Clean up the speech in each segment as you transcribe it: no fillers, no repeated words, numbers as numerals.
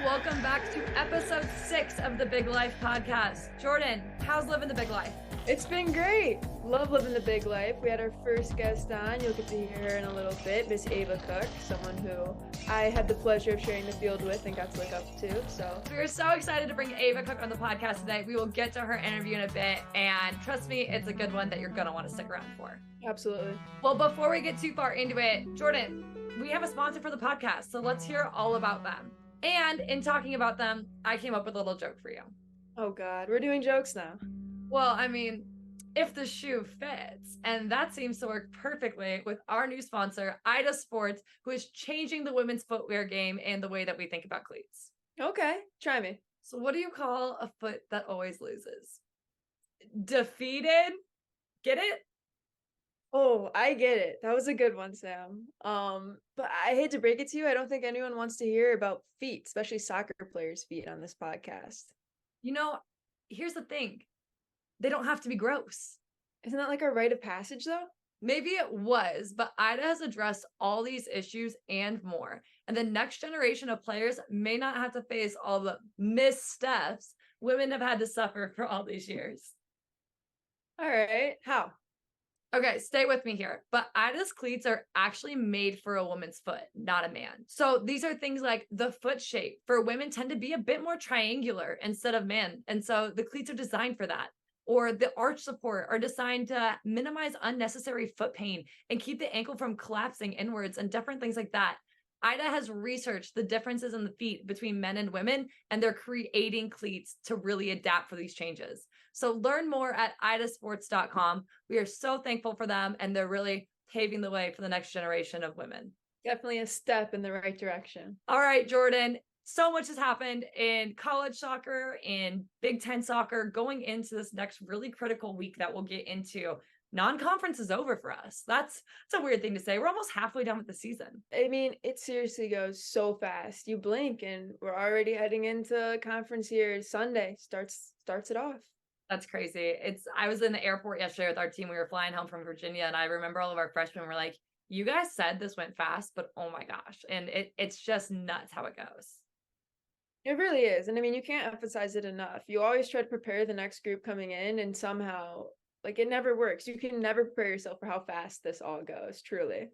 welcome back to episode 6 of the Big Life podcast. Jordyn, how's living the big life? It's been great. Love living the big life. We had our first guest on. You'll get to hear her in a little bit, Miss Ava Cook, someone who I had the pleasure of sharing the field with and got to look up to. So we're so excited to bring Ava Cook on the podcast today. We will get to her interview in a bit, and trust me, it's a good one that you're going to want to stick around for. Absolutely. Well, before we get too far into it, Jordyn, we have a sponsor for the podcast, so let's hear all about them. And in talking about them, I came up with a little joke for you. Oh God, we're doing jokes now. Well, I mean, if the shoe fits, and that seems to work perfectly with our new sponsor, Ida Sports, who is changing the women's footwear game and the way that we think about cleats. Okay, try me. So what do you call a foot that always loses? Defeated? Get it? Oh, I get it. That was a good one, Sam. But I hate to break it to you, I don't think anyone wants to hear about feet, especially soccer players' feet on this podcast. You know, here's the thing. They don't have to be gross. Isn't that like a rite of passage, though? Maybe it was, but Ida has addressed all these issues and more. And the next generation of players may not have to face all the missteps women have had to suffer for all these years. All right. How? Okay, stay with me here. But Ida's cleats are actually made for a woman's foot, not a man. So these are things like the foot shape for women tend to be a bit more triangular instead of man. And so the cleats are designed for that. Or the arch support are designed to minimize unnecessary foot pain and keep the ankle from collapsing inwards and different things like that. Ida has researched the differences in the feet between men and women, and they're creating cleats to really adapt for these changes. So learn more at idasports.com. We are so thankful for them, and they're really paving the way for the next generation of women. Definitely a step in the right direction. All right, Jordyn. So much has happened in college soccer, in Big Ten soccer, going into this next really critical week that we'll get into. Non-conference is over for us. That's a weird thing to say. We're almost halfway done with the season. I mean, it seriously goes so fast. You blink and we're already heading into conference here. Sunday starts it off. That's crazy. I was in the airport yesterday with our team. We were flying home from Virginia, and I remember all of our freshmen were like, you guys said this went fast, but oh my gosh. And it's just nuts how it goes. It really is. And I mean, you can't emphasize it enough. You always try to prepare the next group coming in, and somehow, like, it never works. You can never prepare yourself for how fast this all goes, truly.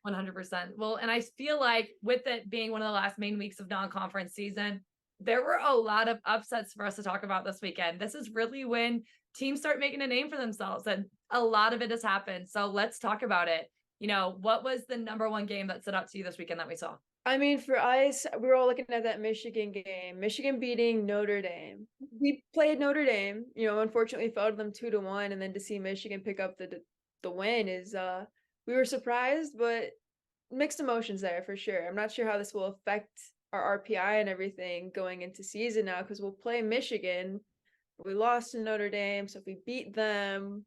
100%. Well, and I feel like with it being one of the last main weeks of non-conference season, there were a lot of upsets for us to talk about this weekend. This is really when teams start making a name for themselves, and a lot of it has happened. So let's talk about it. You know, what was the number one game that stood out to you this weekend that we saw? I mean, for us, we were all looking at that Michigan game, Michigan beating Notre Dame. We played Notre Dame, unfortunately fell to them 2-1. And then to see Michigan pick up the win is, we were surprised, but mixed emotions there for sure. I'm not sure how this will affect our RPI and everything going into season now, because we'll play Michigan. We lost to Notre Dame. So if we beat them,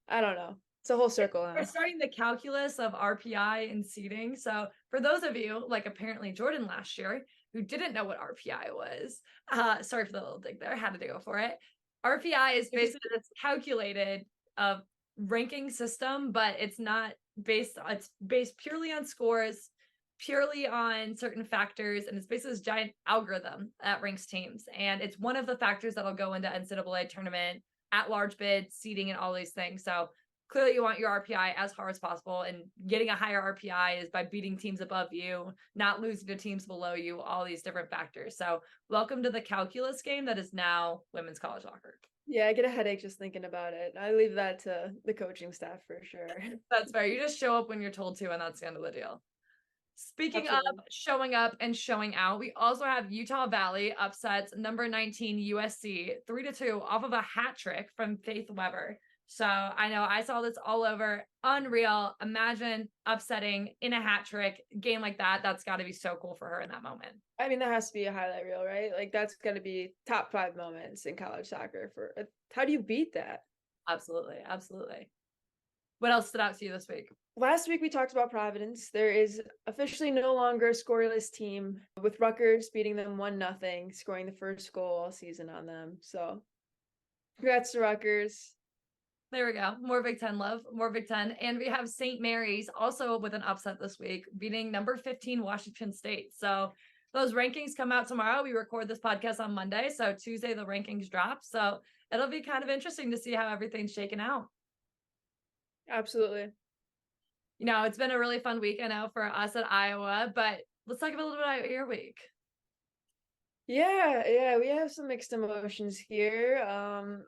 I don't know. It's a whole circle. We're starting the calculus of RPI and seeding. So for those of you, like apparently Jordyn last year, who didn't know what RPI was, sorry for the little dig there, had to go for it. RPI is basically this calculated ranking system, but it's based purely on scores, purely on certain factors, and it's basically this giant algorithm that ranks teams. And it's one of the factors that'll go into NCAA tournament, at-large bid, seeding, and all these things. So clearly you want your RPI as hard as possible, and getting a higher RPI is by beating teams above you, not losing to teams below you, all these different factors. So welcome to the calculus game that is now women's college soccer. Yeah, I get a headache just thinking about it. I leave that to the coaching staff for sure. That's fair. You just show up when you're told to, and that's the end of the deal. Speaking Absolutely. of showing up and showing out, we also have Utah Valley upsets number 19 USC 3-2 off of a hat trick from Faith Weber. So I know I saw this all over. Unreal. Imagine upsetting in a hat trick game like that. That's got to be so cool for her in that moment. I mean, that has to be a highlight reel, right? Like, that's got to be top 5 moments in college soccer. How do you beat that? Absolutely. Absolutely. What else stood out to you this week? Last week we talked about Providence. There is officially no longer a scoreless team, with Rutgers beating them 1-0, scoring the first goal all season on them. So congrats to Rutgers. There we go. More Big Ten love, more Big Ten. And we have St. Mary's also with an upset this week, beating number 15 Washington State. So those rankings come out tomorrow. We record this podcast on Monday, so Tuesday the rankings drop. So it'll be kind of interesting to see how everything's shaken out. Absolutely. It's been a really fun week, I know, for us at Iowa, but let's talk a little bit about your week. Yeah, we have some mixed emotions here.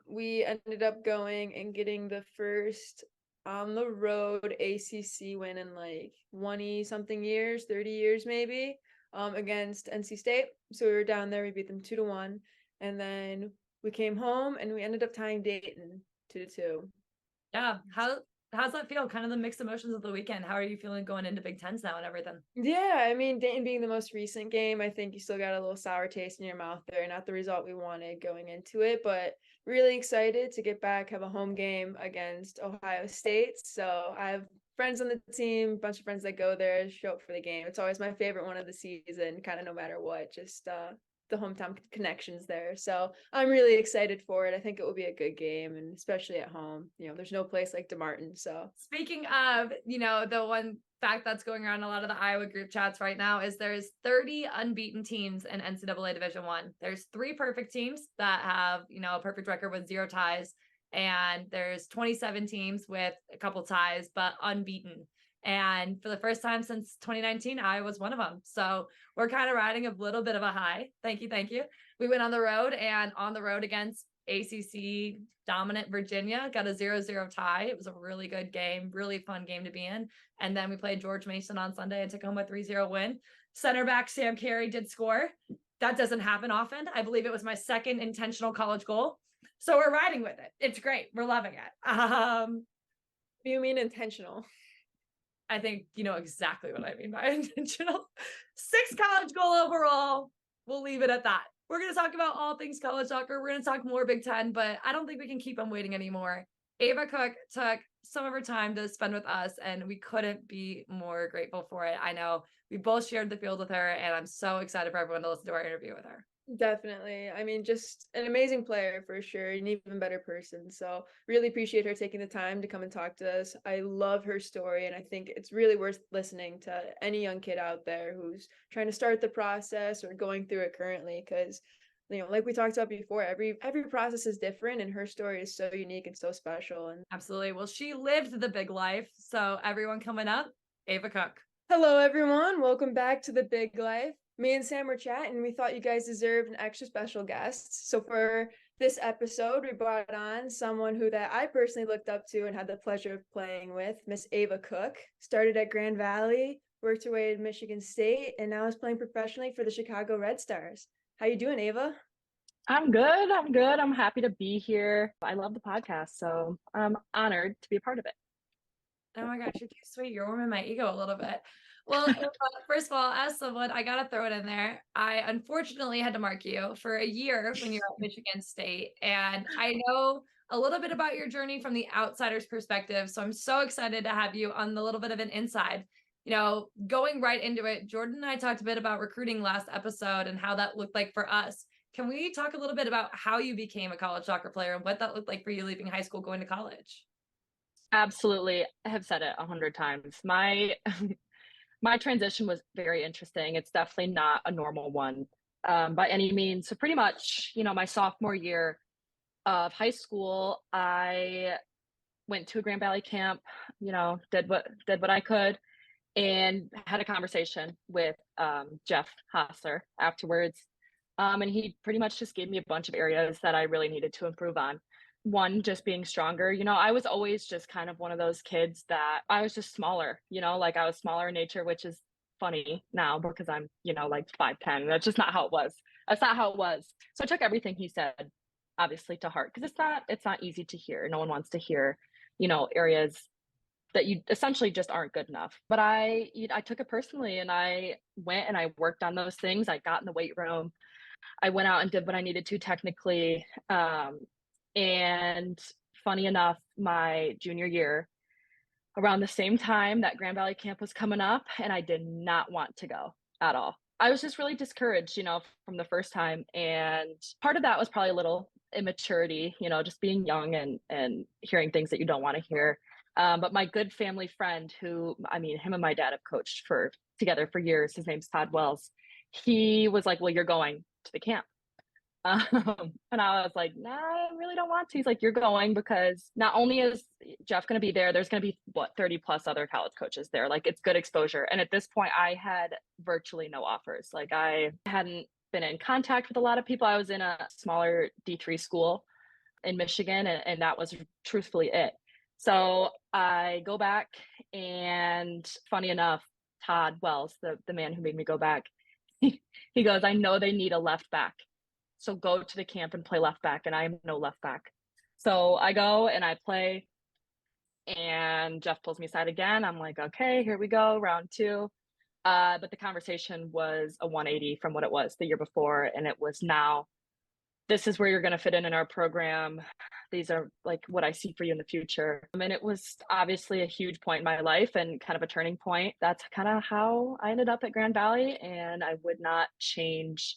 We ended up going and getting the first on the road ACC win in like 20 something years, 30 years maybe, against NC State. So we were down there, we beat them 2-1, and then we came home and we ended up tying Dayton 2-2. Yeah, how's that feel? Kind of the mixed emotions of the weekend. How are you feeling going into Big Tens now and everything? Yeah, I mean, Dayton being the most recent game, I think you still got a little sour taste in your mouth there. Not the result we wanted going into it, but really excited to get back, have a home game against Ohio State. So I have friends on the team, a bunch of friends that go there, show up for the game. It's always my favorite one of the season, kind of no matter what, just the hometown connections there. So I'm really excited for it. I think it will be a good game, and especially at home. There's no place like DeMartin. So speaking of, the one fact that's going around a lot of the Iowa group chats right now is there's 30 unbeaten teams in NCAA Division I. There's 3 perfect teams that have, a perfect record with 0 ties. And there's 27 teams with a couple ties, but unbeaten. And for the first time since 2019, I was one of them. So we're kind of riding a little bit of a high. Thank you. We went on the road against ACC dominant Virginia, got a 0-0 tie. It was a really good game, really fun game to be in. And then we played George Mason on Sunday and took home a 3-0 win. Center back Sam Cary did score. That doesn't happen often. I believe it was my second intentional college goal. So we're riding with it. It's great. We're loving it. What do you mean intentional? I think you know exactly what I mean by intentional. 6 college goal overall. We'll leave it at that. We're going to talk about all things college soccer. We're going to talk more Big Ten, but I don't think we can keep them waiting anymore. Ava Cook took some of her time to spend with us, and we couldn't be more grateful for it. I know we both shared the field with her, and I'm so excited for everyone to listen to our interview with her. Definitely. I mean, just an amazing player for sure, an even better person. So really appreciate her taking the time to come and talk to us. I love her story, and I think it's really worth listening to any young kid out there who's trying to start the process or going through it currently, because like we talked about before, every process is different, and her story is so unique and so special. And absolutely. Well, she lived the big life. So everyone coming up, Ava Cook. Hello, everyone. Welcome back to The Big Life. Me and Sam were chatting. We thought you guys deserved an extra special guest. So for this episode, we brought on someone that I personally looked up to and had the pleasure of playing with, Miss Ava Cook. Started at Grand Valley, worked her way to Michigan State, and now is playing professionally for the Chicago Red Stars. How you doing, Ava? I'm good. I'm happy to be here. I love the podcast, so I'm honored to be a part of it. Oh my gosh, you're too sweet. You're warming my ego a little bit. Well, first of all, as someone, I got to throw it in there. I unfortunately had to mark you for a year when you're at Michigan State. And I know a little bit about your journey from the outsider's perspective. So I'm so excited to have you on the little bit of an inside. Going right into it, Jordyn and I talked a bit about recruiting last episode and how that looked like for us. Can we talk a little bit about how you became a college soccer player and what that looked like for you leaving high school, going to college? Absolutely. I have said it 100 times. My transition was very interesting. It's definitely not a normal one by any means. So pretty much, my sophomore year of high school, I went to a Grand Valley camp, did what I could, and had a conversation with Jeff Hassler afterwards. And he pretty much just gave me a bunch of areas that I really needed to improve on. One, just being stronger. I was always just kind of one of those kids that I was just smaller, like I was smaller in nature, which is funny now because I'm, like 5'10". That's just not how it was. That's not how it was. So I took everything he said, obviously, to heart, because it's not easy to hear. No one wants to hear, areas that you essentially just aren't good enough. But I took it personally, and I went and I worked on those things. I got in the weight room. I went out and did what I needed to technically. And funny enough, my junior year, around the same time that Grand Valley camp was coming up, and I did not want to go at all. I was just really discouraged, from the first time. And part of that was probably a little immaturity, just being young and hearing things that you don't want to hear. But my good family friend him and my dad have coached together for years. His name's Todd Wells. he was like, well, you're going to the camp. And I was like, nah, I really don't want to. He's like, you're going because not only is Jeff going to be there, there's going to be 30 plus other college coaches there. Like, it's good exposure. And at this point, I had virtually no offers. Like, I hadn't been in contact with a lot of people. I was in a smaller D3 school in Michigan, and that was truthfully it. So I go back, and funny enough, Todd Wells, the man who made me go back, he goes, I know they need a left back. So go to the camp and play left back. And I am no left back. So I go and I play, and Jeff pulls me aside again. I'm like, okay, here we go, round 2. But the conversation was a 180 from what it was the year before. And it was, now, this is where you're going to fit in our program. These are like what I see for you in the future. And it was obviously a huge point in my life and kind of a turning point. That's kind of how I ended up at Grand Valley. And I would not change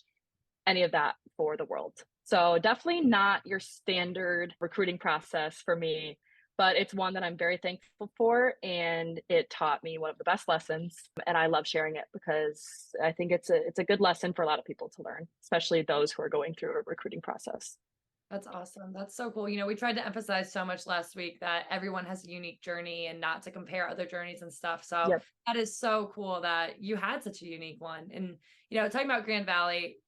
any of that for the world. So definitely not your standard recruiting process for me, but it's one that I'm very thankful for. And it taught me one of the best lessons. And I love sharing it because I think it's a good lesson for a lot of people to learn, especially those who are going through a recruiting process. That's awesome. That's so cool. We tried to emphasize so much last week that everyone has a unique journey and not to compare other journeys and stuff. So Yep. That is so cool that you had such a unique one. And, talking about Grand Valley,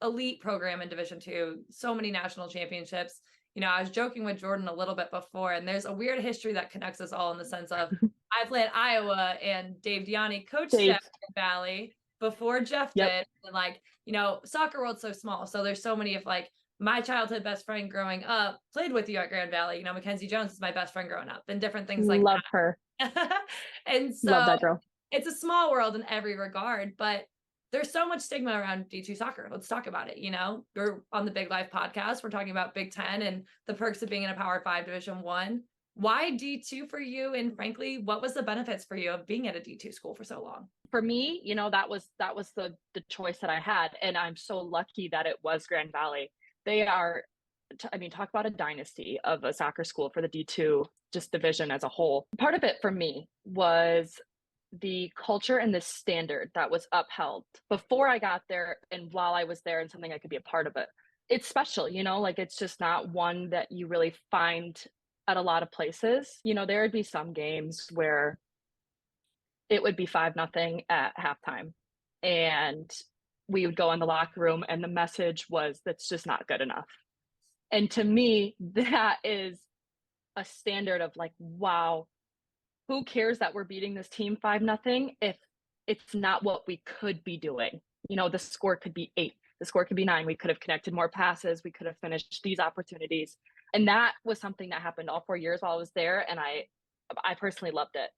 elite program in Division II, so many national championships. I was joking with Jordyn a little bit before, and there's a weird history that connects us all in the sense of I played at Iowa, and Dave Diani coached Dave. at Grand Valley before Jeff Yep. did. And soccer world's so small. So there's so many of my childhood best friend growing up played with you at Grand Valley. Mackenzie Jones is my best friend growing up, and different things like Love that. her. And so Love that girl. It's a small world in every regard, but there's so much stigma around D2 soccer. Let's talk about it. We're on the Big Life podcast. We're talking about Big Ten and the perks of being in a Power 5 Division 1. Why D2 for you? And frankly, what was the benefits for you of being at a D2 school for so long? For me, that was the choice that I had. And I'm so lucky that it was Grand Valley. They are, talk about a dynasty of a soccer school for the D2 just division as a whole. Part of it for me was the culture and the standard that was upheld before I got there and while I was there, and something I could be a part of it. It's special, it's just not one that you really find at a lot of places. There would be some games where it would be 5-0 at halftime, and we would go in the locker room and the message was, that's just not good enough. And to me, that is a standard of like, wow, who cares that we're beating this team 5-0 if it's not what we could be doing? The score could be 8, the score could be 9. We could have connected more passes. We could have finished these opportunities. And that was something that happened all 4 years while I was there. And I personally loved it.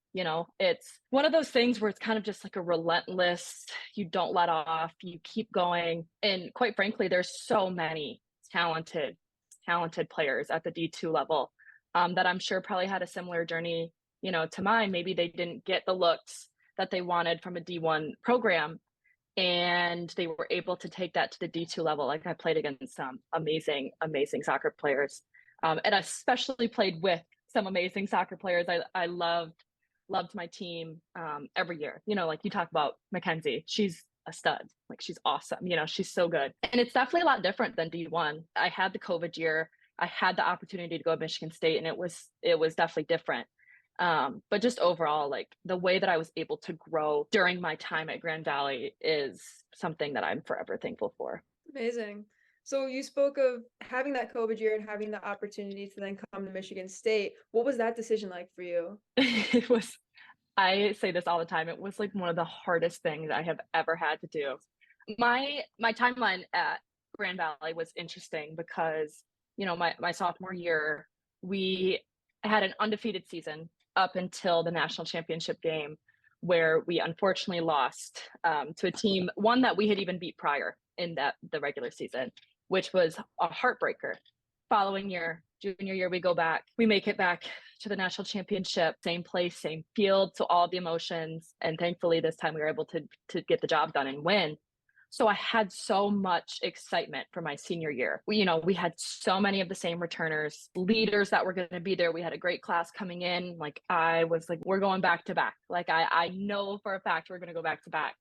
It's one of those things where it's kind of just like a relentless, you don't let off, you keep going. And quite frankly, there's so many talented players at the D2 level that I'm sure probably had a similar journey to mine. Maybe they didn't get the looks that they wanted from a D1 program, and they were able to take that to the D2 level. Like, I played against some amazing soccer players, and I especially played with some amazing soccer players. I loved my team every year. Like you talk about Mackenzie, she's a stud. Like, she's awesome. She's so good. And it's definitely a lot different than D1. I had the COVID year. I had the opportunity to go to Michigan State, and it was definitely different. But just overall, like, the way that I was able to grow during my time at Grand Valley is something that I'm forever thankful for. Amazing. So you spoke of having that COVID year and having the opportunity to then come to Michigan State. What was that decision like for you? It was, I say this all the time, it was like one of the hardest things I have ever had to do. My timeline at Grand Valley was interesting because, my sophomore year, we had an undefeated season up until the national championship game, where we unfortunately lost to a team, one that we had even beat prior in the regular season, which was a heartbreaker. Following year, junior year, we go back, we make it back to the national championship, same place, same field, so all the emotions. And thankfully this time we were able to get the job done and win. So I had so much excitement for my senior year. We had so many of the same returners, leaders that were going to be there. We had a great class coming in. Like, I was like, we're going back to back. Like, I know for a fact we're going to go back to back.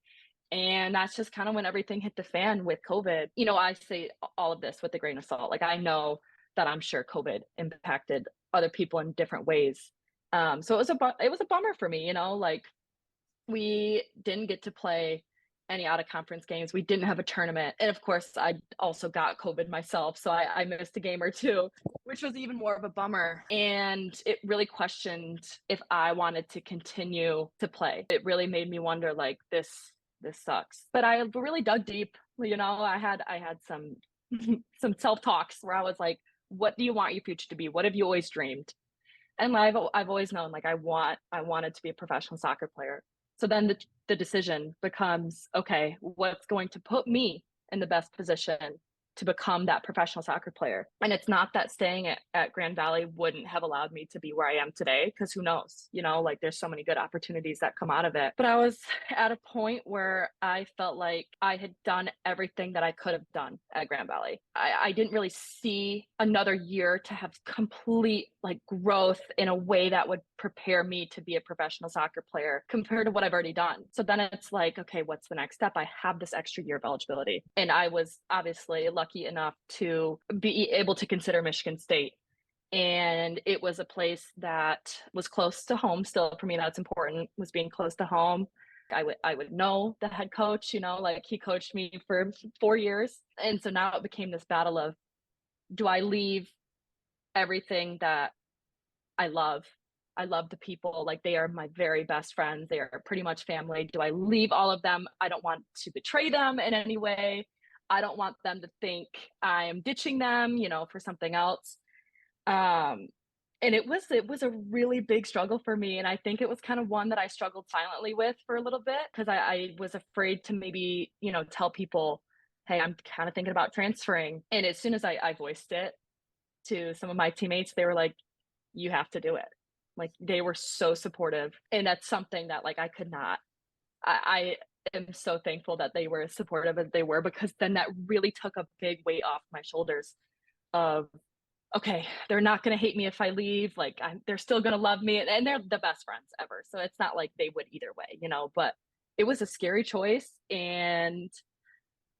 And that's just kind of when everything hit the fan with COVID. You know, I say all of this with a grain of salt. Like, I know that I'm sure COVID impacted other people in different ways. So it was a bummer for me, you know, like we didn't get to play any out of conference games. We didn't have a tournament. And of course, I also got COVID myself. So I missed a game or two, which was even more of a bummer. And it really questioned if I wanted to continue to play. It really made me wonder, like, this sucks. But I really dug deep. You know, I had some some self-talks where I was like, what do you want your future to be? What have you always dreamed? And I've always known, like, I wanted to be a professional soccer player. So then the decision becomes, okay, what's going to put me in the best position to become that professional soccer player? And it's not that staying at Grand Valley wouldn't have allowed me to be where I am today, because who knows, you know, like there's so many good opportunities that come out of it. But I was at a point where I felt like I had done everything that I could have done at Grand Valley. I didn't really see another year to have complete like growth in a way that would prepare me to be a professional soccer player compared to what I've already done. So then it's like, okay, what's the next step? I have this extra year of eligibility. And I was obviously lucky enough to be able to consider Michigan State. And it was a place that was close to home. Still, for me, that's important, was being close to home. I would know the head coach, you know, like he coached me for 4 years. And so now it became this battle of, do I leave everything that I love? I love the people, like they are my very best friends. They are pretty much family. Do I leave all of them? I don't want to betray them in any way. I don't want them to think I am ditching them, you know, for something else. And it was a really big struggle for me. And I think it was kind of one that I struggled silently with for a little bit, because I was afraid to maybe, you know, tell people, hey, I'm kind of thinking about transferring. And as soon as I voiced it to some of my teammates, they were like, you have to do it. Like, they were so supportive. And that's something that like I could not, I am so thankful that they were as supportive as they were, because then that really took a big weight off my shoulders of, okay, they're not going to hate me if I leave. Like, they're still going to love me. And they're the best friends ever. So it's not like they would either way, you know, but it was a scary choice. And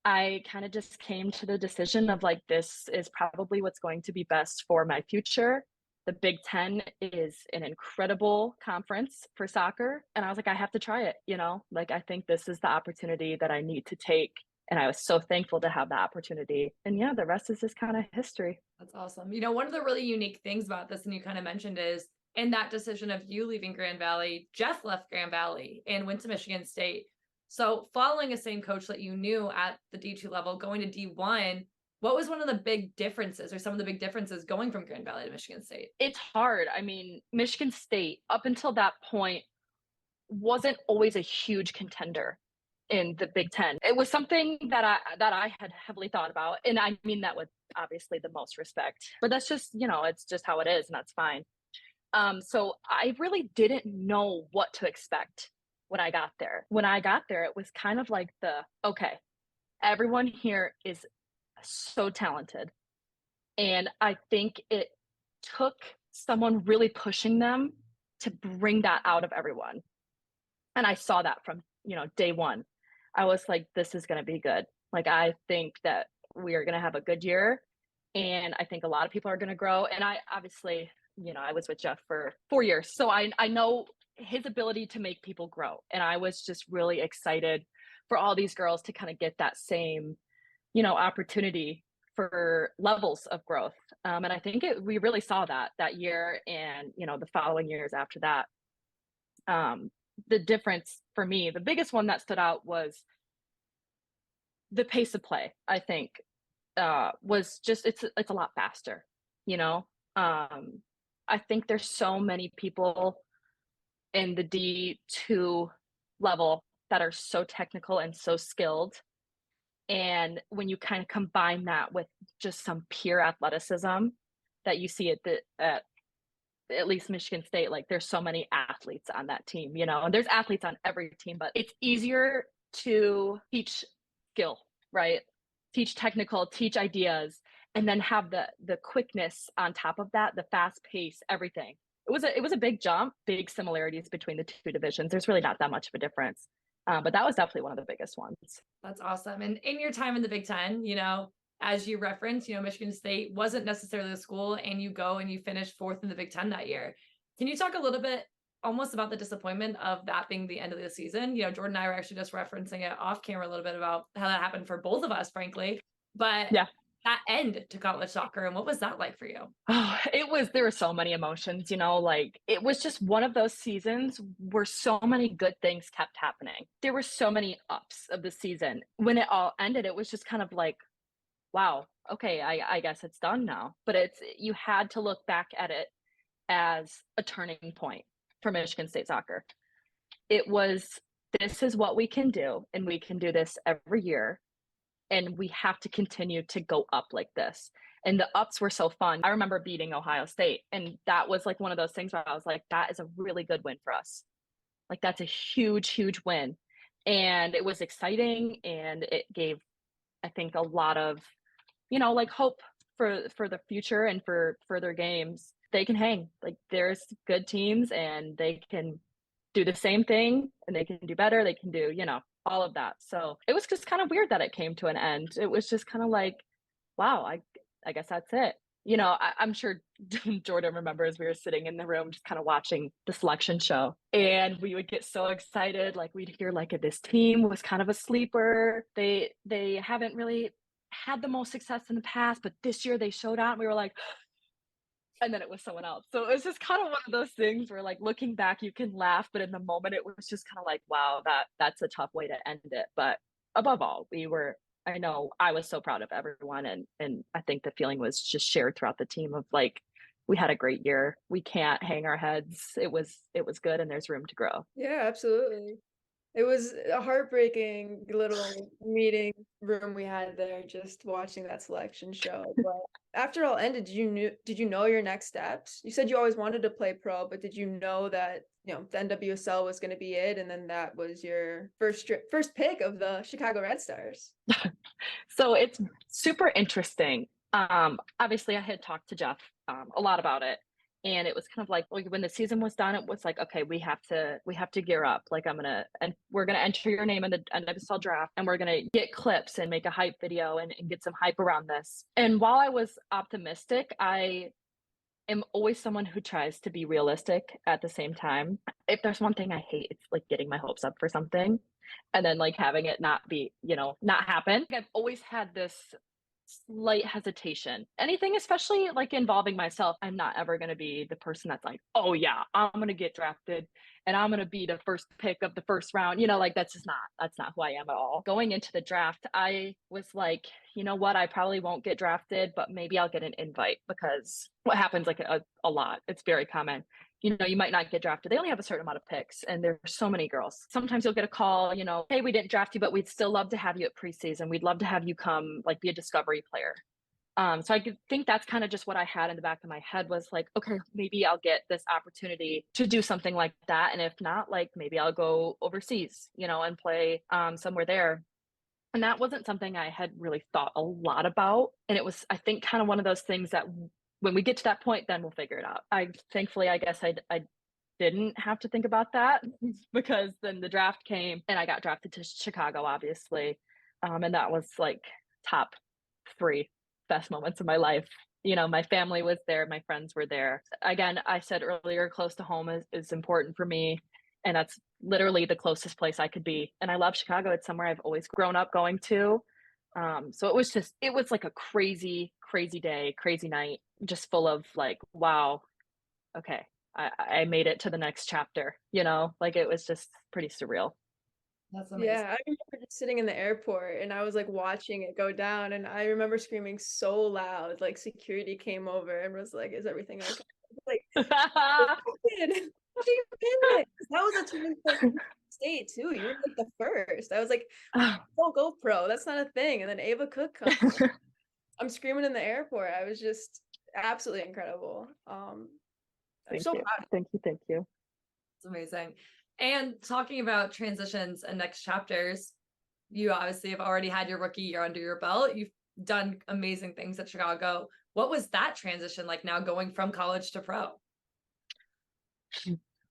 I kind of just came to the decision of like, this is probably what's going to be best for my future. The Big Ten is an incredible conference for soccer. And I was like, I have to try it, you know, like, I think this is the opportunity that I need to take. And I was so thankful to have the opportunity. And yeah, the rest is just kind of history. That's awesome. You know, one of the really unique things about this, and you kind of mentioned, is in that decision of you leaving Grand Valley, Jeff left Grand Valley and went to Michigan State. So following a same coach that you knew at the D2 level, going to D1, what was one of the big differences, or some of the big differences, going from Grand Valley to Michigan State? It's hard. I mean, Michigan State, up until that point, wasn't always a huge contender in the Big Ten. It was something that I had heavily thought about. And I mean that with obviously the most respect. But that's just, you know, it's just how it is, and that's fine. So I really didn't know what to expect when I got there. When I got there, it was kind of like okay, everyone here is so talented. And I think it took someone really pushing them to bring that out of everyone. And I saw that from, you know, day one. I was like, this is going to be good. Like, I think that we are going to have a good year. And I think a lot of people are going to grow. And I obviously, you know, I was with Jeff for 4 years. So I know his ability to make people grow. And I was just really excited for all these girls to kind of get that same, you know, opportunity for levels of growth. And I think we really saw that year, and, you know, the following years after that. The difference for me, the biggest one that stood out, was the pace of play. I think was just, it's a lot faster, you know. I think there's so many people in the D2 level that are so technical and so skilled. And when you kind of combine that with just some pure athleticism that you see at least Michigan State, like, there's so many athletes on that team, you know, and there's athletes on every team, but it's easier to teach skill, right? Teach technical, teach ideas, and then have the quickness on top of that, the fast pace, everything. It was a big jump, big similarities between the two divisions. There's really not that much of a difference. But that was definitely one of the biggest ones. That's awesome. And in your time in the Big Ten, you know, as you referenced, you know, Michigan State wasn't necessarily the school, and you go and you finish fourth in the Big Ten that year. Can you talk a little bit almost about the disappointment of that being the end of the season? You know, Jordan and I were actually just referencing it off camera a little bit about how that happened for both of us, frankly. But Yeah. that end to college soccer, and what was that like for you? Oh, there were so many emotions, you know, like it was just one of those seasons where so many good things kept happening. There were so many ups of the season. When it all ended, it was just kind of like, wow, okay, I guess it's done now. But you had to look back at it as a turning point for Michigan State soccer. It was, this is what we can do, and we can do this every year. And we have to continue to go up like this. And the ups were so fun. I remember beating Ohio State, and that was like one of those things where I was like, that is a really good win for us. Like that's a huge, huge win. And it was exciting, and it gave, I think, a lot of, you know, like hope for the future and for further games. They can hang. Like there's good teams, and they can do the same thing, and they can do better. They can do, you know, all of that. So it was just kind of weird that it came to an end. It was just kind of like, wow, I guess that's it. You know, I'm sure Jordan remembers we were sitting in the room just kind of watching the selection show, and we would get so excited. Like we'd hear like this team was kind of a sleeper. They haven't really had the most success in the past, but this year they showed out, and we were like, and then it was someone else. So it was just kind of one of those things where like looking back, you can laugh, but in the moment it was just kind of like, wow, that's a tough way to end it. But above all, I know I was so proud of everyone. And I think the feeling was just shared throughout the team of like, we had a great year. We can't hang our heads. It was good, and there's room to grow. Yeah, absolutely. It was a heartbreaking little meeting room we had there, just watching that selection show. But after it all ended, did you know your next steps? You said you always wanted to play pro, but did you know that, you know, the NWSL was going to be it, and then that was your first pick of the Chicago Red Stars? So it's super interesting. Obviously, I had talked to Jeff a lot about it, and it was kind of like when the season was done, it was like, okay, we have to gear up. Like we're gonna enter your name in the NWSL draft, and we're gonna get clips and make a hype video and get some hype around this. And while I was optimistic, I am always someone who tries to be realistic at the same time. If there's one thing I hate, it's like getting my hopes up for something and then like having it not be, you know, not happen. I've always had this slight hesitation. Anything, especially like involving myself, I'm not ever going to be the person that's like, oh yeah, I'm going to get drafted and I'm going to be the first pick of the first round. You know, like that's not who I am at all. Going into the draft, I was like, you know what, I probably won't get drafted, but maybe I'll get an invite, because what happens like a lot, it's very common. You know, you might not get drafted. They only have a certain amount of picks, and there's so many girls. Sometimes you'll get a call, you know, hey, we didn't draft you, but we'd still love to have you at preseason. We'd love to have you come, like, be a discovery player. So I think that's kind of just what I had in the back of my head was like, okay, maybe I'll get this opportunity to do something like that. And if not, like maybe I'll go overseas, you know, and play somewhere there. And that wasn't something I had really thought a lot about. And it was, I think, kind of one of those things that when we get to that point, then we'll figure it out. Thankfully, I guess I didn't have to think about that because then the draft came and I got drafted to Chicago, obviously. And that was like top 3 best moments of my life. You know, my family was there, my friends were there. Again, I said earlier, close to home is important for me. And that's literally the closest place I could be. And I love Chicago. It's somewhere I've always grown up going to. So it was like a crazy, crazy day, crazy night, just full of like, wow, okay, I made it to the next chapter, you know, like it was just pretty surreal. That's amazing. Yeah, I remember just sitting in the airport and I was like watching it go down, and I remember screaming so loud, like security came over and was like, "Is everything okay?" Like, how do you win it? That was a turning point in state too. You were like the first. I was like, "Don't go pro. That's not a thing." And then Ava Cook comes. I'm screaming in the airport. I was just absolutely incredible. I'm so proud. Thank you. It's amazing. And talking about transitions and next chapters, you obviously have already had your rookie year under your belt. You've done amazing things at Chicago. What was that transition like now going from college to pro?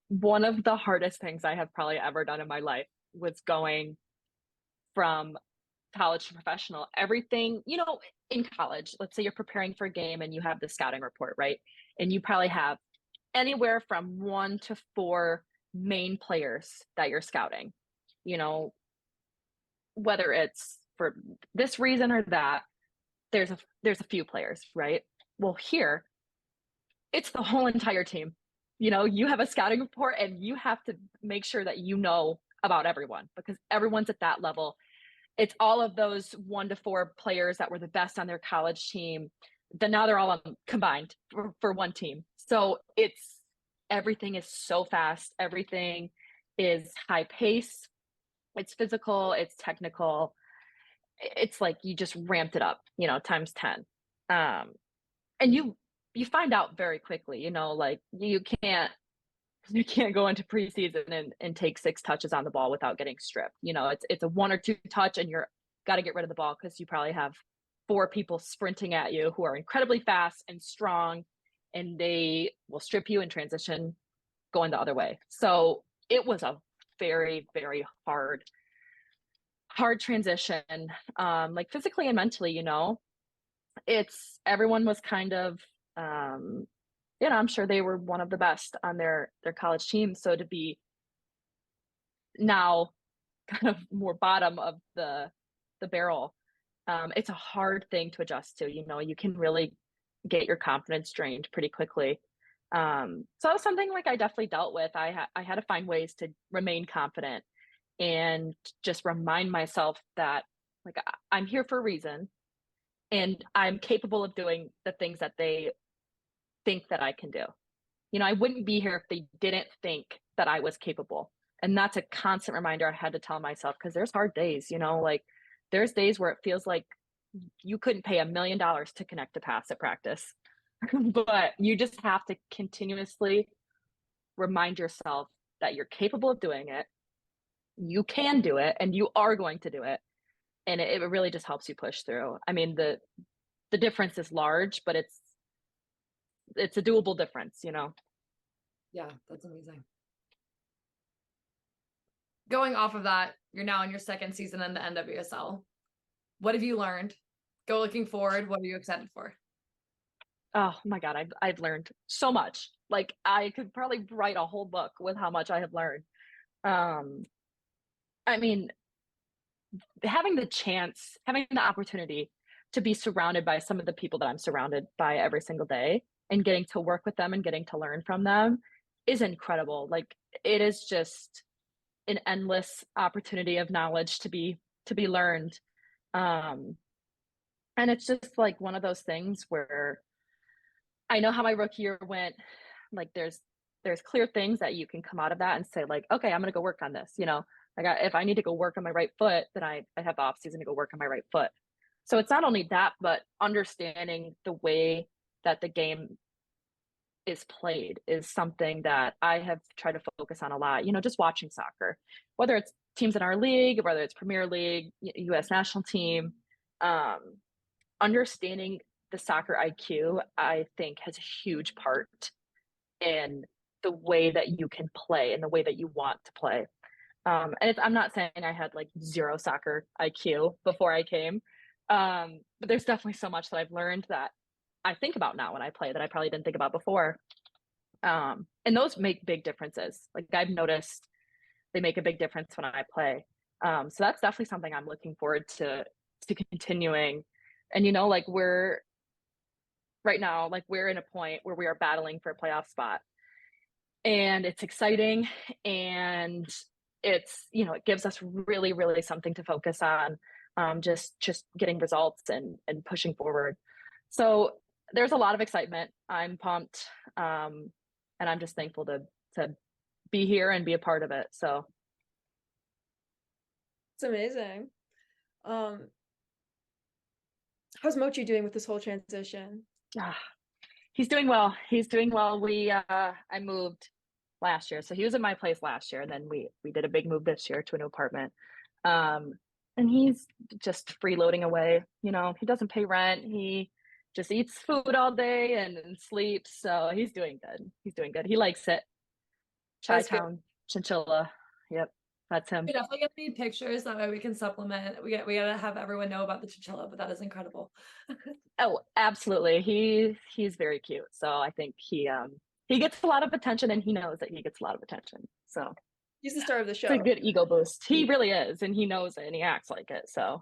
One of the hardest things I have probably ever done in my life. was going from college to professional. Everything, in college, let's say you're preparing for a game and you have the scouting report, right? And you probably have anywhere from 1 to 4 main players that you're scouting, whether it's for this reason or that, there's a few players, right? Well, here, it's the whole entire team. You have a scouting report and you have to make sure that you know about everyone because everyone's at that level. It's all of those 1 to 4 players that were the best on their college team. Then now they're all combined for one team. So everything is so fast. Everything is high pace. It's physical. It's technical. It's like you just ramped it up, times 10. And you find out very quickly, like you can't go into preseason and take 6 touches on the ball without getting stripped. It's a 1 or 2 touch and you're got to get rid of the ball because you probably have 4 people sprinting at you who are incredibly fast and strong, and they will strip you in transition going the other way. So it was a very, very hard transition, like physically and mentally. Everyone was kind of, I'm sure they were one of the best on their college team. So to be now kind of more bottom of the barrel, it's a hard thing to adjust to. You can really get your confidence drained pretty quickly. So that was something like I definitely dealt with. I had to find ways to remain confident and just remind myself that like I'm here for a reason and I'm capable of doing the things that they think that I can do. I wouldn't be here if they didn't think that I was capable. And that's a constant reminder I had to tell myself because there's hard days, like there's days where it feels like you couldn't pay $1 million to connect a pass at practice. But you just have to continuously remind yourself that you're capable of doing it. You can do it and you are going to do it. And it really just helps you push through. I mean, the difference is large, but it's a doable difference, Yeah, that's amazing. Going off of that, you're now in your 2nd season in the NWSL. What have you learned? Go looking forward. What are you excited for? Oh my God, I've learned so much. Like I could probably write a whole book with how much I have learned. I mean, having the opportunity to be surrounded by some of the people that I'm surrounded by every single day and getting to work with them and getting to learn from them is incredible. Like it is just an endless opportunity of knowledge to be learned. And it's just like one of those things where I know how my rookie year went. Like there's clear things that you can come out of that and say like, okay, I'm going to go work on this. If I need to go work on my right foot, then I have the off season to go work on my right foot. So it's not only that, but understanding the way that the game is played is something that I have tried to focus on a lot, just watching soccer, whether it's teams in our league, whether it's Premier League, US national team, understanding the soccer IQ, I think has a huge part in the way that you can play and the way that you want to play. And I'm not saying I had like 0 soccer IQ before I came, but there's definitely so much that I've learned that I think about now when I play that I probably didn't think about before. And those make big differences. Like I've noticed they make a big difference when I play. So that's definitely something I'm looking forward to continuing. And, like we're right now, like we're in a point where we are battling for a playoff spot and it's exciting and it's, it gives us really, really something to focus on, just getting results and pushing forward. So there's a lot of excitement. I'm pumped. And I'm just thankful to be here and be a part of it. So. It's amazing. How's Mochi doing with this whole transition? He's doing well. I moved last year. So he was in my place last year. And then we did a big move this year to a new apartment. And he's just freeloading away. He doesn't pay rent. He just eats food all day and sleeps. So he's doing good. He likes it. Chi-town chinchilla. Yep. That's him. We definitely gonna need pictures, that way we can supplement. We gotta have everyone know about the chinchilla, but that is incredible. Oh, absolutely. He's very cute. So I think he gets a lot of attention, and he knows that he gets a lot of attention. So He's the star of the it's a show. good ego boost. He really is, and he knows it, and he acts like it. So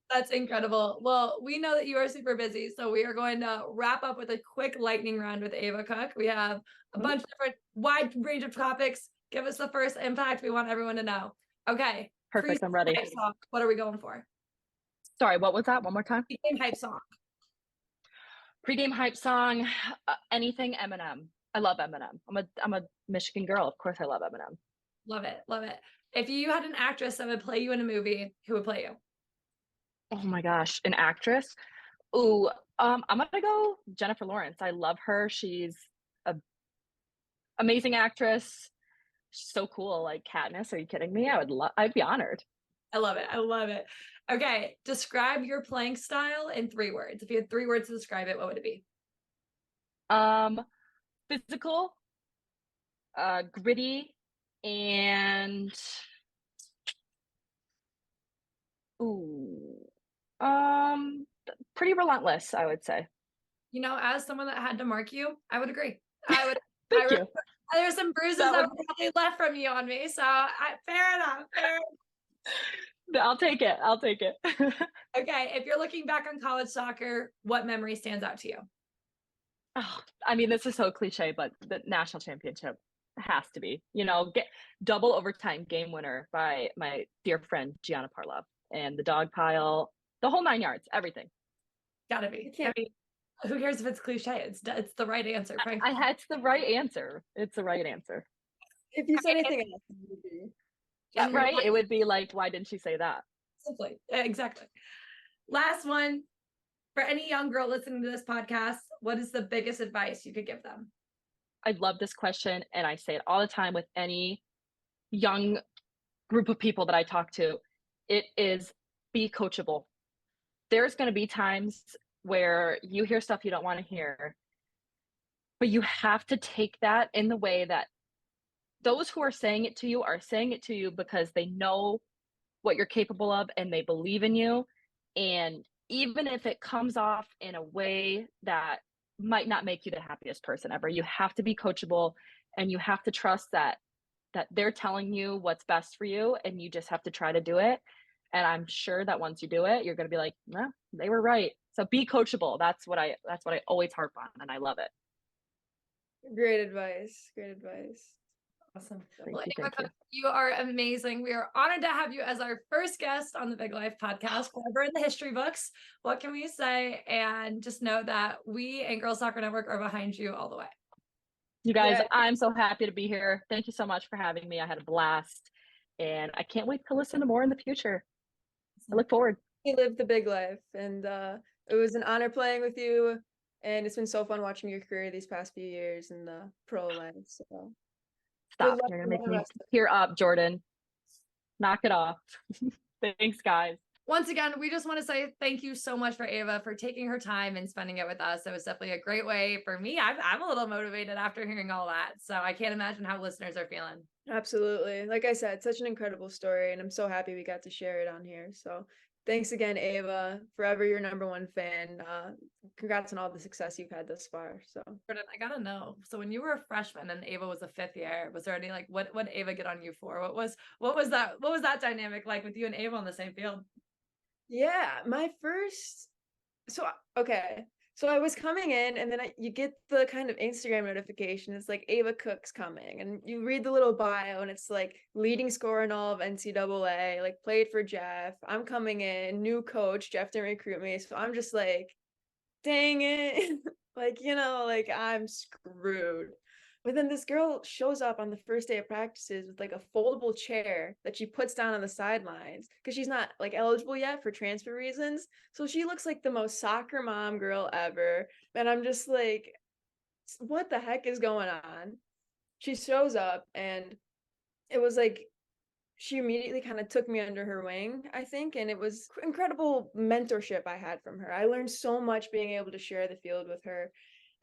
That's incredible. Well, we know that you are super busy, so we are going to wrap up with a quick lightning round with Ava Cook. We have a bunch of different wide range of topics. Give us the first impact. We want everyone to know. Okay. perfect. I'm ready. Hype song. What are we going for? Sorry, what was that? One more time. Game hype song. Pre-game hype song, anything Eminem. I love Eminem. I'm a Michigan girl. Of course I love Eminem. Love it. Love it. If you had an actress that would play you in a movie, who would play you? Oh my gosh, an actress. Ooh, I'm gonna go Jennifer Lawrence. I love her. She's a amazing actress. She's so cool. Like Katniss. Are you kidding me? I'd be honored. I love it. I love it. Okay. Describe your playing style in 3 words. If you had 3 words to describe it, what would it be? Physical, gritty, and ooh, pretty relentless, I would say. You know, as someone that had to mark you, I would agree. Thank you. There's some bruises That that were probably left from you on me, so fair enough. Fair. I'll take it. I'll take it. Okay, if you're looking back on college soccer, what memory stands out to you? Oh, I mean, this is so cliche, but the national championship has to be, get double overtime game winner by my dear friend Gianna Parlov, and the dog pile, the whole 9 yards, everything. Gotta be. I mean, who cares if it's cliche? It's the right answer, frankly. It's the right answer. It's the right answer. If you said anything else, it would be. Yeah, right. It would be like, why didn't she say that? Simply. Exactly. Last one. For any young girl listening to this podcast, what is the biggest advice you could give them? I love this question, and I say it all the time with any young group of people that I talk to. It is be coachable. There's going to be times where you hear stuff you don't want to hear, but you have to take that in the way that those who are saying it to you are saying it to you because they know what you're capable of and they believe in you. And even if it comes off in a way that might not make you the happiest person ever, you have to be coachable, and you have to trust that they're telling you what's best for you, and you just have to try to do it. And I'm sure that once you do it, you're going to be like, no, they were right. So be coachable. That's what I always harp on, and I love it. Great advice. Great advice. Awesome. Thank you. You are amazing. We are honored to have you as our first guest on the Big Life podcast, forever in the history books. What can we say? And just know that we and Girls Soccer Network are behind you all the way. You guys, I'm so happy to be here. Thank you so much for having me. I had a blast, and I can't wait to listen to more in the future. I look forward. You lived the big life, and it was an honor playing with you, and it's been so fun watching your career these past few years in the pro life. So stop. You're gonna make me tear up, Jordyn. Knock it off. Thanks, guys. Once again, we just want to say thank you so much for Ava for taking her time and spending it with us. It was definitely a great way for me. I'm a little motivated after hearing all that. So I can't imagine how listeners are feeling. Absolutely. Like I said, such an incredible story, and I'm so happy we got to share it on here. So thanks again, Ava. Forever your #1 fan. Congrats on all the success you've had thus far. So Jordyn, I gotta know. So when you were a freshman and Ava was a 5th year, was there any what Ava get on you for? What was that dynamic like with you and Ava on the same field? Yeah, my first. So okay. So I was coming in, and then you get the kind of Instagram notification. It's like Ava Cook's coming, and you read the little bio, and it's like leading scorer in all of NCAA, like played for Jeff. I'm coming in, new coach. Jeff didn't recruit me, so I'm just like, dang it, like I'm screwed. But then this girl shows up on the first day of practices with like a foldable chair that she puts down on the sidelines because she's not like eligible yet for transfer reasons. So she looks like the most soccer mom girl ever. And I'm just like, what the heck is going on? She shows up, and it was like she immediately kind of took me under her wing, I think. And it was incredible mentorship I had from her. I learned so much being able to share the field with her.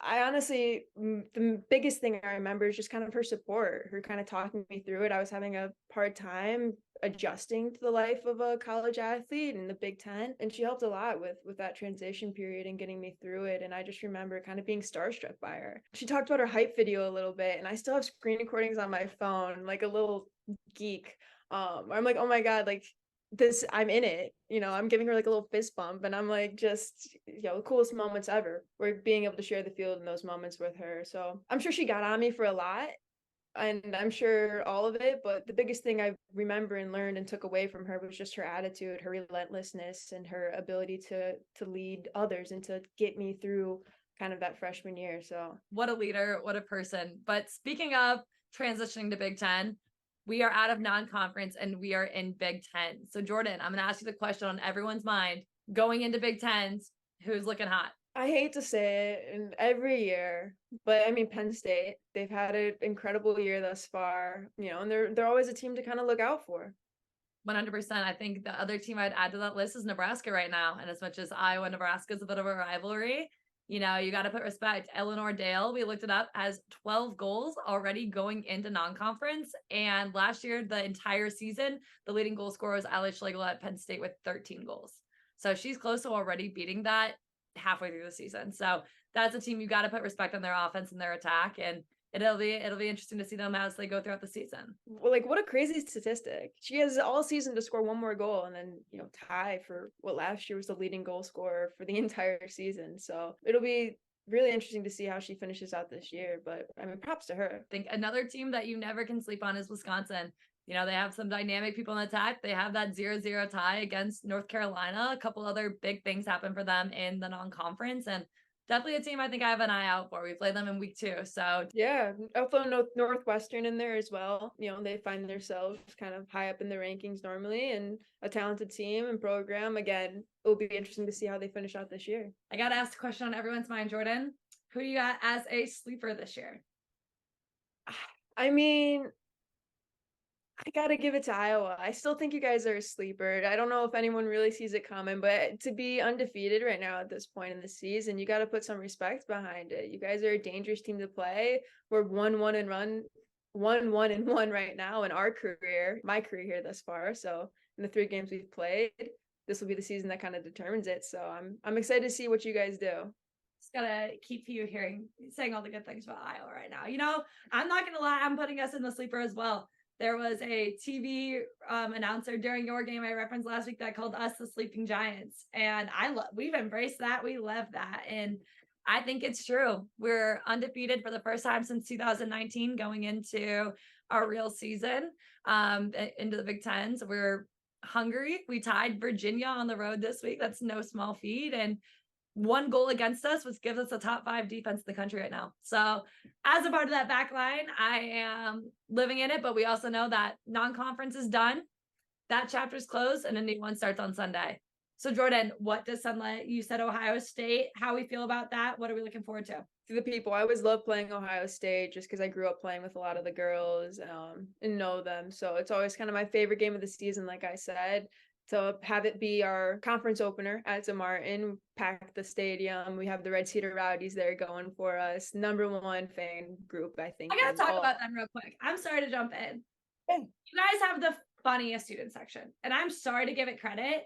I honestly, the biggest thing I remember is just kind of her support, her kind of talking me through it. I was having a hard time adjusting to the life of a college athlete in the Big Ten, and she helped a lot with that transition period and getting me through it. And I just remember kind of being starstruck by her. She talked about her hype video a little bit, and I still have screen recordings on my phone, like a little geek. I'm like, oh my God, like this, I'm in it, I'm giving her like a little fist bump, and I'm like, just, the coolest moments ever. We're being able to share the field in those moments with her. So I'm sure she got on me for a lot, and I'm sure all of it, but the biggest thing I remember and learned and took away from her was just her attitude, her relentlessness, and her ability to lead others and to get me through kind of that freshman year. So what a leader, what a person. But speaking of transitioning to Big Ten, we are out of non-conference and we are in Big Ten. So Jordyn, I'm going to ask you the question on everyone's mind. Going into Big Tens, who's looking hot? I hate to say it, and every year, but I mean Penn State, they've had an incredible year thus far, and they're always a team to kind of look out for. 100%. I think the other team I'd add to that list is Nebraska right now. And as much as Iowa and Nebraska is a bit of a rivalry, you got to put respect. Eleanor Dale, we looked it up, has 12 goals already going into non-conference. And last year, the entire season, the leading goal scorer was Ally Schlegel at Penn State with 13 goals. So she's close to already beating that halfway through the season. So that's a team you got to put respect on their offense and their attack. And it'll be interesting to see them as they go throughout the season. Well, like, what a crazy statistic. She has all season to score one more goal and then, tie for what last year was the leading goal scorer for the entire season. So it'll be really interesting to see how she finishes out this year. But I mean, props to her. I think another team that you never can sleep on is Wisconsin. They have some dynamic people in attack. They have that 0-0 tie against North Carolina. A couple other big things happen for them in the non-conference, and definitely a team I think I have an eye out for. We play them in week 2. So yeah, also Northwestern in there as well. They find themselves kind of high up in the rankings normally, and a talented team and program. Again, it will be interesting to see how they finish out this year. I got to ask the question on everyone's mind, Jordyn. Who do you got as a sleeper this year? I mean, I gotta give it to Iowa. I still think you guys are a sleeper. I don't know if anyone really sees it coming, but to be undefeated right now at this point in the season, you got to put some respect behind it. You guys are a dangerous team to play. We're 1-1 right now in our career, my career here thus far. So in the 3 games we've played, this will be the season that kind of determines it. So I'm excited to see what you guys do. Just gotta keep you saying all the good things about Iowa right now. I'm not gonna lie, I'm putting us in the sleeper as well. There was a TV announcer during your game I referenced last week that called us the Sleeping Giants. And we've embraced that. We love that. And I think it's true. We're undefeated for the first time since 2019 going into our real season, into the Big Ten. So we're hungry. We tied Virginia on the road this week. That's no small feat. And 1 goal against us, which gives us a top 5 defense in the country right now. So as a part of that back line, I am living in it, but we also know that non-conference is done. That chapter's closed and a new one starts on Sunday. So Jordyn, what does Sunlight, you said Ohio State, how we feel about that? What are we looking forward to? To the people, I always love playing Ohio State just because I grew up playing with a lot of the girls and know them. So it's always kind of my favorite game of the season, like I said. To have it be our conference opener at Martin, pack the stadium. We have the Red Star Rowdies there going for us. #1 fan group, I think. I gotta talk about them real quick. I'm sorry to jump in. Yeah. You guys have the funniest student section, and I'm sorry to give it credit.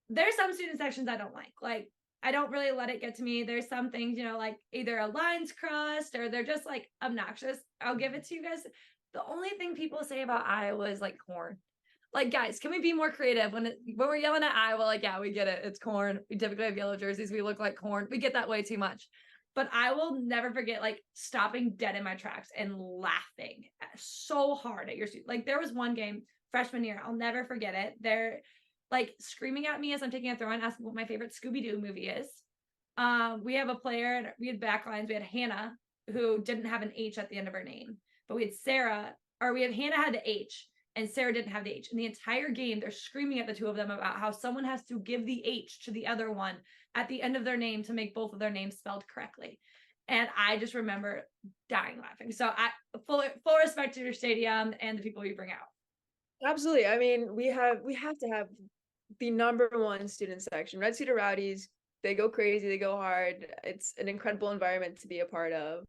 There's some student sections I don't like. Like, I don't really let it get to me. There's some things, like either a line's crossed or they're just like obnoxious. I'll give it to you guys. The only thing people say about Iowa is like corn. Like, guys, can we be more creative when we're yelling at Iowa? Like, yeah, we get it. It's corn. We typically have yellow jerseys. We look like corn. We get that way too much. But I will never forget, like, stopping dead in my tracks and laughing so hard at your student. Like, there was one game freshman year. I'll never forget it. They're like screaming at me as I'm taking a throw and asking what my favorite Scooby-Doo movie is. We have a player. We had backlines. We had Hannah, who didn't have an H at the end of her name. But we had Hannah had the H. And Sarah didn't have the H. And the entire game, they're screaming at the two of them about how someone has to give the H to the other one at the end of their name to make both of their names spelled correctly. And I just remember dying laughing. So full respect to your stadium and the people you bring out. Absolutely. I mean, we have to have the #1 student section. Red Star Rowdies They go crazy, they go hard. It's an incredible environment to be a part of.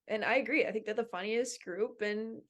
And I agree. I think they're the funniest group in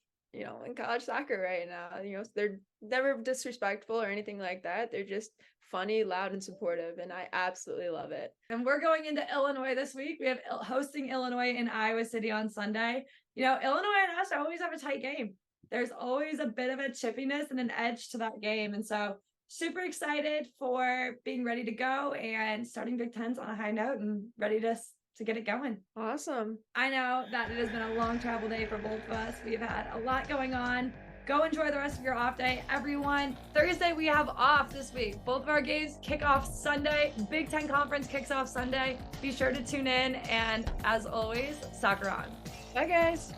college soccer right now. They're never disrespectful or anything like that. They're just funny, loud, and supportive, and I absolutely love it. And we're going into Illinois this week. We have hosting Illinois in Iowa City on Sunday. Illinois and us always have a tight game. There's always a bit of a chippiness and an edge to that game. And so super excited for being ready to go and starting Big Tens on a high note and ready to get it going. Awesome. I know that it has been a long travel day for both of us. We've had a lot going on. Go enjoy the rest of your off day, everyone. Thursday, we have off this week. Both of our games kick off Sunday. Big Ten Conference kicks off Sunday. Be sure to tune in. And as always, soccer on. Bye, guys.